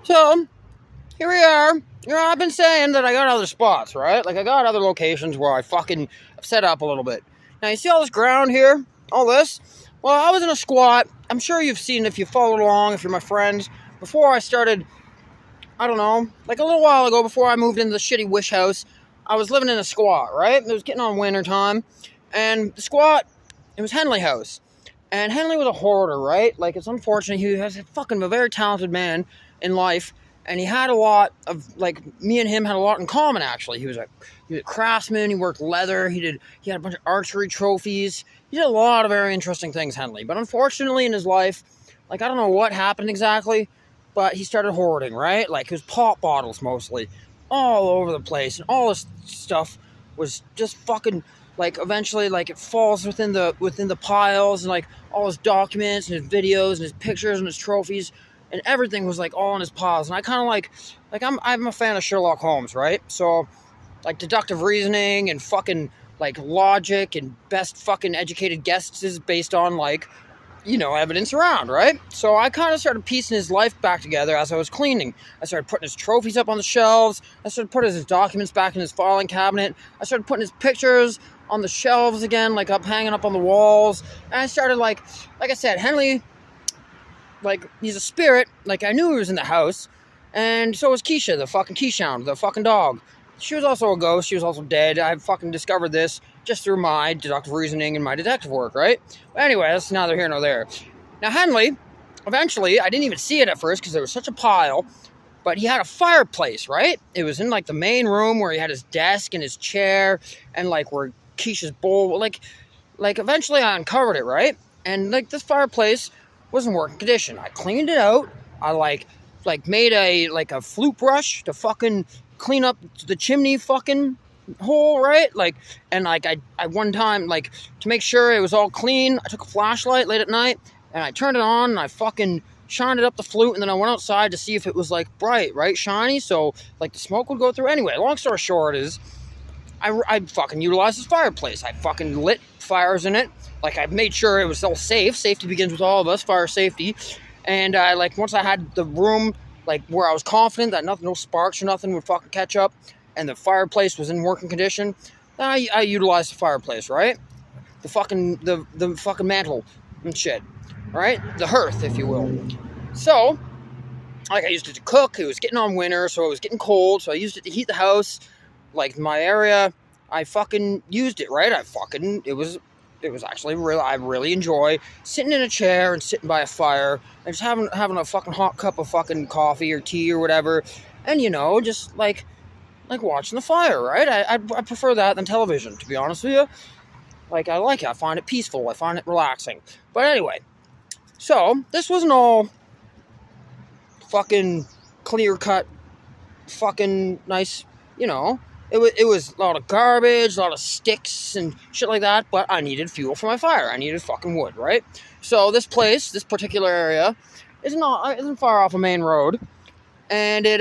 So, here we are. You know, I've been saying that I got other spots, right? Like, I got other locations where I fucking set up a little bit. Now, you see all this ground here? All this? Well, I was in a squat. I'm sure you've seen, if you followed along, if you're my friends. Before I started, I don't know, like a little while ago, before I moved into the shitty wish house, I was living in a squat, right? It was getting on winter time. And the squat, it was Henley House. And Henley was a hoarder, right? Like, it's unfortunate. He was a very talented man in life. And he had a lot of, like, me and him had a lot in common, actually. He was a craftsman. He worked leather. He had a bunch of archery trophies. He did a lot of very interesting things, Henley. But unfortunately, in his life, like, I don't know what happened exactly, but he started hoarding, right? Like, his pop bottles, mostly, all over the place. And all this stuff was just fucking, like, eventually, like, it falls within the piles. And, like, all his documents and his videos and his pictures and his trophies. And everything was, like, all in his piles. And I kind of like I'm a fan of Sherlock Holmes, right? So, like, deductive reasoning and fucking, like, logic and best fucking educated guesses based on, like, you know, evidence around, right? So I kind of started piecing his life back together as I was cleaning. I started putting his trophies up on the shelves. I started putting his documents back in his filing cabinet. I started putting his pictures on the shelves again, like, hanging up on the walls. And I started, like I said, Henley, like, he's a spirit. Like, I knew he was in the house. And so was Keisha, the fucking Keyshound, the fucking dog. She was also a ghost. She was also dead. I fucking discovered this just through my deductive reasoning and my detective work, right? But anyway, that's neither here nor there. Now, Henley, eventually, I didn't even see it at first because there was such a pile, but he had a fireplace, right? It was in, like, the main room where he had his desk and his chair and, like, where Keisha's bowl, like eventually I uncovered it, right? And, like, this fireplace was in working condition. I cleaned it out. I like made a flute brush to fucking clean up the chimney fucking hole, right? Like, and like I one time, like, to make sure it was all clean, I took a flashlight late at night and I turned it on and I fucking shined it up the flute, and then I went outside to see if it was, like, bright, right, shiny, so, like, the smoke would go through. Anyway, long story short is I fucking utilized this fireplace. I fucking lit fires in it. Like, I made sure it was all safe. Safety begins with all of us, fire safety. And once I had the room, like, where I was confident that no sparks or nothing would fucking catch up, and the fireplace was in working condition, then I utilized the fireplace, right? The fucking mantle and shit, right? The hearth, if you will. So, like, I used it to cook. It was getting on winter, so it was getting cold, so I used it to heat the house. Like, my area, I fucking used it, right? It was actually real. I really enjoy sitting in a chair and sitting by a fire and just having a fucking hot cup of fucking coffee or tea or whatever, and, you know, just like watching the fire, right? I prefer that than television, to be honest with you. Like, I like it. I find it peaceful. I find it relaxing. But anyway, so this wasn't all fucking clear cut, fucking nice, you know. It was a lot of garbage, a lot of sticks and shit like that, but I needed fuel for my fire. I needed fucking wood, right? So this particular area, isn't far off a main road, and it's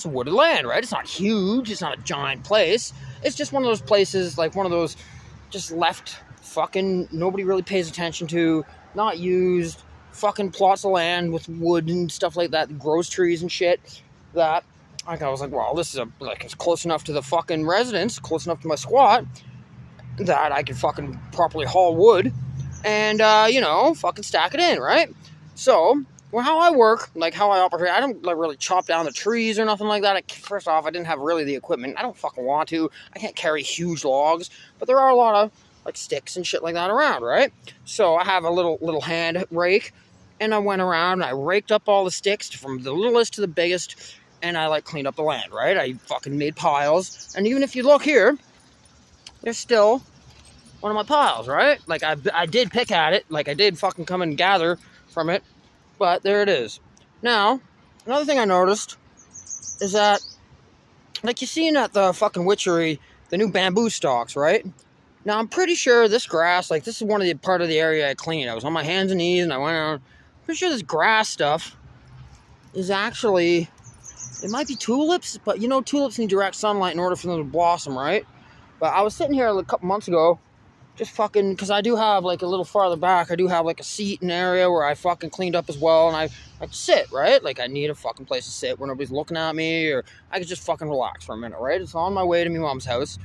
wooded land, right? It's not huge, it's not a giant place. It's just one of those places, like one of those just left fucking nobody really pays attention to, not used, fucking plots of land with wood and stuff like that, grows trees and shit, that... Like, I was like, well, this is it's close enough to the fucking residence, close enough to my squat, that I can fucking properly haul wood and, you know, fucking stack it in, right? So, well, how I work, like, how I operate, I don't, like, really chop down the trees or nothing like that. First off, I didn't have really the equipment. I don't fucking want to. I can't carry huge logs, but there are a lot of, like, sticks and shit like that around, right? So I have a little hand rake, and I went around and I raked up all the sticks from the littlest to the biggest, and I, like, cleaned up the land, right? I fucking made piles. And even if you look here, there's still one of my piles, right? Like, I did pick at it. Like, I did fucking come and gather from it. But there it is. Now, another thing I noticed is that, like, you seen at the fucking witchery, the new bamboo stalks, right? Now, I'm pretty sure this grass, like, this is one of the part of the area I cleaned. I was on my hands and knees, and I went around. Pretty sure this grass stuff is actually... It might be tulips, but, you know, tulips need direct sunlight in order for them to blossom, right? But I was sitting here a couple months ago, just fucking, because I do have, like, a little farther back, I do have, like, a seat and area where I fucking cleaned up as well, and I sit, right? Like, I need a fucking place to sit where nobody's looking at me, or I could just fucking relax for a minute, right? It's on my way to my mom's house,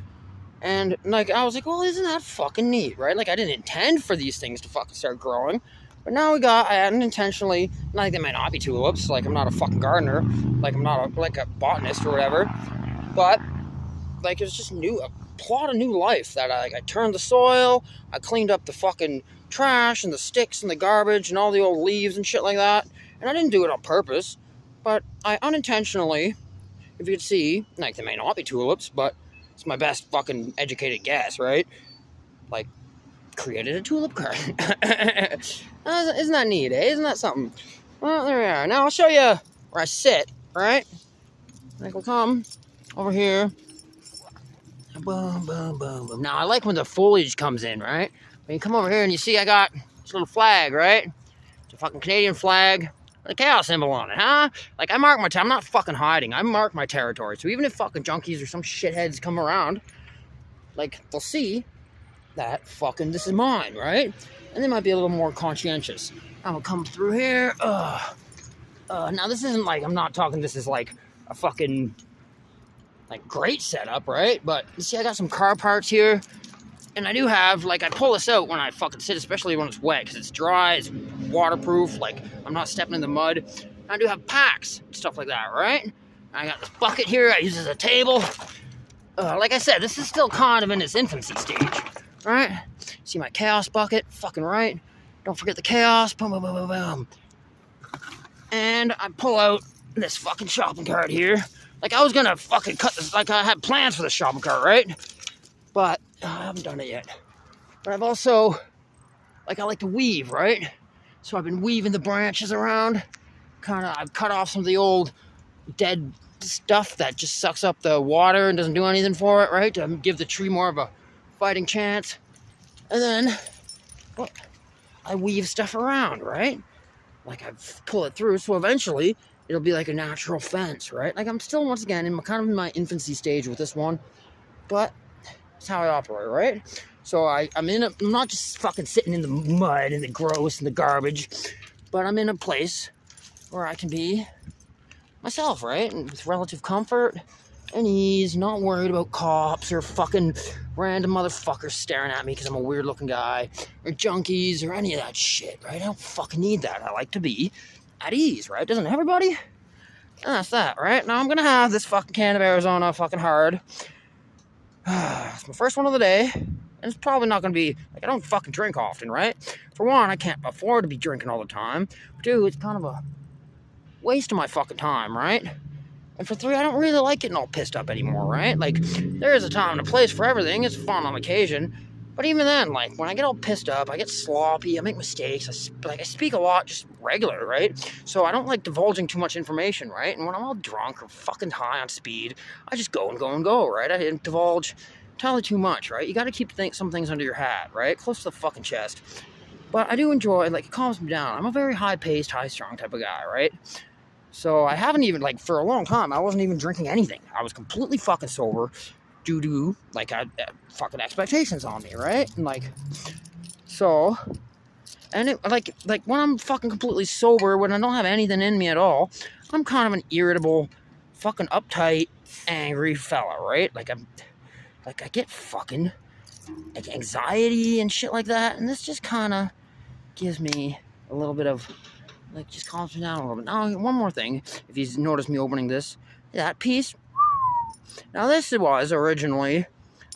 and, like, I was like, well, isn't that fucking neat, right? Like, I didn't intend for these things to fucking start growing, but now I hadn't intentionally, like, they might not be tulips, like, I'm not a fucking gardener, like, I'm not, like, a botanist or whatever, but, like, it's just a plot of new life that I turned the soil, I cleaned up the fucking trash and the sticks and the garbage and all the old leaves and shit like that, and I didn't do it on purpose, but I unintentionally, if you could see, like, they may not be tulips, but it's my best fucking educated guess, right? Like, created a tulip garden. Isn't that neat, eh? Isn't that something? Well, there we are. Now I'll show you where I sit, right? Like, we'll come over here. Boom, boom, boom, boom. Now, I like when the foliage comes in, right? When you come over here and you see I got this little flag, right? It's a fucking Canadian flag with a cow symbol on it, huh? Like, I mark my I'm not fucking hiding. I mark my territory. So even if fucking junkies or some shitheads come around, like, they'll see that fucking this is mine, right? And they might be a little more conscientious. I'm gonna come through here. Now, this isn't like, I'm not talking this is like a fucking, like, great setup, right? But you see, I got some car parts here, and I do have, like, I pull this out when I fucking sit, especially when it's wet, because it's dry, it's waterproof, like, I'm not stepping in the mud. I do have packs and stuff like that, right? I got this bucket here I use as a table. Like I said, this is still kind of in its infancy stage, right? See my chaos bucket, fucking right. Don't forget the chaos, boom, boom, boom, boom, boom. And I pull out this fucking shopping cart here. Like, I was gonna fucking cut this, like, I had plans for the shopping cart, right? But I haven't done it yet. But I've also, like, I like to weave, right? So I've been weaving the branches around. I've cut off some of the old dead stuff that just sucks up the water and doesn't do anything for it, right? To give the tree more of a fighting chance. And then, well, I weave stuff around, right? Like, I pull it through, so eventually it'll be like a natural fence, right? Like, I'm still, once again, in my infancy stage with this one, but that's how I operate, right? So I'm not just fucking sitting in the mud and the gross and the garbage, but I'm in a place where I can be myself, right? And with relative comfort and ease, not worried about cops or fucking random motherfuckers staring at me because I'm a weird looking guy, or junkies, or any of that shit, right? I don't fucking need that. I like to be at ease, right? Doesn't everybody? And that's that, right? Now I'm gonna have this fucking can of Arizona fucking hard. It's my first one of the day, and it's probably not gonna be, like, I don't fucking drink often, right? For one, I can't afford to be drinking all the time. For two, it's kind of a waste of my fucking time, right? And for three, I don't really like getting all pissed up anymore, right? Like, there is a time and a place for everything. It's fun on occasion. But even then, like, when I get all pissed up, I get sloppy, I make mistakes, I speak a lot just regular, right? So I don't like divulging too much information, right? And when I'm all drunk or fucking high on speed, I just go and go and go, right? I didn't divulge entirely too much, right? You gotta keep some things under your hat, right? Close to the fucking chest. But I do enjoy, like, it calms me down. I'm a very high-paced, high-strung type of guy, right? So I haven't even, like, for a long time, I wasn't even drinking anything. I was completely fucking sober due to, like, I fucking expectations on me, right? And, like, so, and it, like when I'm fucking completely sober, when I don't have anything in me at all, I'm kind of an irritable, fucking uptight, angry fella, right? Like, I get fucking, like, anxiety and shit like that, and this just kind of gives me a little bit of, like, just calms me down a little bit. Now, one more thing, if you notice me opening this, that piece. Now, this was originally,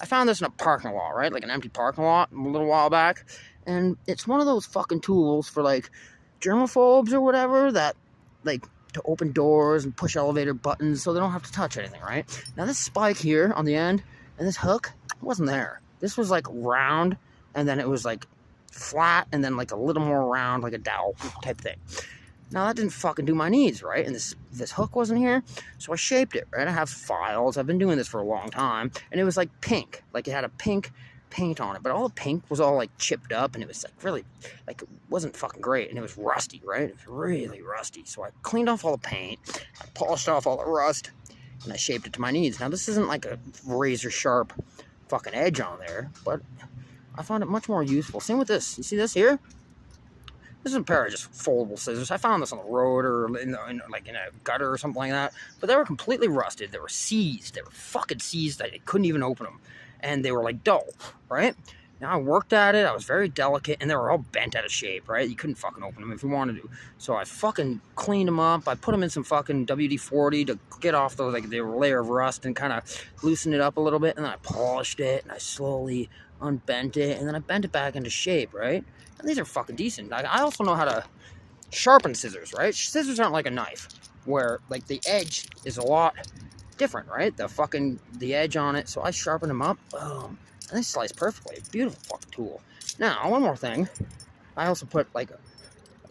I found this in a parking lot, right? Like an empty parking lot a little while back. And it's one of those fucking tools for, like, germaphobes or whatever that, like, to open doors and push elevator buttons so they don't have to touch anything, right? Now, this spike here on the end and this hook wasn't there. This was, like, round, and then it was, like, flat, and then, like, a little more round, like a dowel type thing. Now, that didn't fucking do my needs, right? And this hook wasn't here, so I shaped it, right? I have files. I've been doing this for a long time, and it was, like, pink. Like, it had a pink paint on it, but all the pink was all, like, chipped up, and it was, like, really, like, it wasn't fucking great, and it was rusty, right? It was really rusty, so I cleaned off all the paint, I polished off all the rust, and I shaped it to my needs. Now, this isn't, like, a razor-sharp fucking edge on there, but I found it much more useful. Same with this. You see this here? This is a pair of just foldable scissors. I found this on the road or in a gutter or something like that. But they were completely rusted. They were seized. They were fucking seized. I couldn't even open them. And they were like dull, right? Now I worked at it. I was very delicate. And they were all bent out of shape, right? You couldn't fucking open them if you wanted to. So I fucking cleaned them up. I put them in some fucking WD-40 to get off those, like, the layer of rust and kind of loosen it up a little bit. And then I polished it. And I slowly unbent it. And then I bent it back into shape, right? And these are fucking decent. I also know how to sharpen scissors, right? Scissors aren't like a knife, where like the edge is a lot different, right? The edge on it. So I sharpen them up. Boom. And they slice perfectly. Beautiful fucking tool. Now, one more thing. I also put like a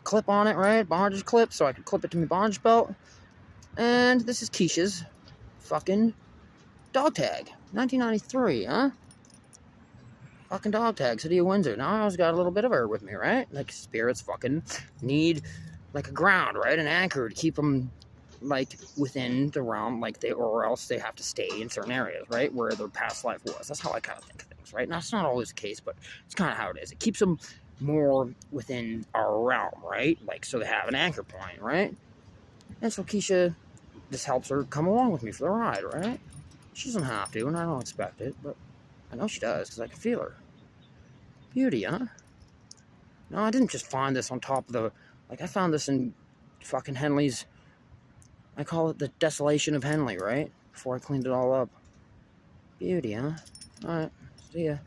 clip on it, right? Bondage clip, so I can clip it to my bondage belt. And this is Keisha's fucking dog tag. 1993, huh? Fucking dog tag, City of Windsor. Now I always got a little bit of her with me, right? Like, spirits fucking need, like, a ground, right? An anchor to keep them, like, within the realm, like, or else they have to stay in certain areas, right? Where their past life was. That's how I kind of think of things, right? Now, it's not always the case, but it's kind of how it is. It keeps them more within our realm, right? Like, so they have an anchor point, right? And so Keisha, this helps her come along with me for the ride, right? She doesn't have to, and I don't expect it, but I know she does, because I can feel her. Beauty, huh? No, I didn't just find this on top of the... Like, I found this in fucking Henley's... I call it the desolation of Henley, right? Before I cleaned it all up. Beauty, huh? Alright, see ya.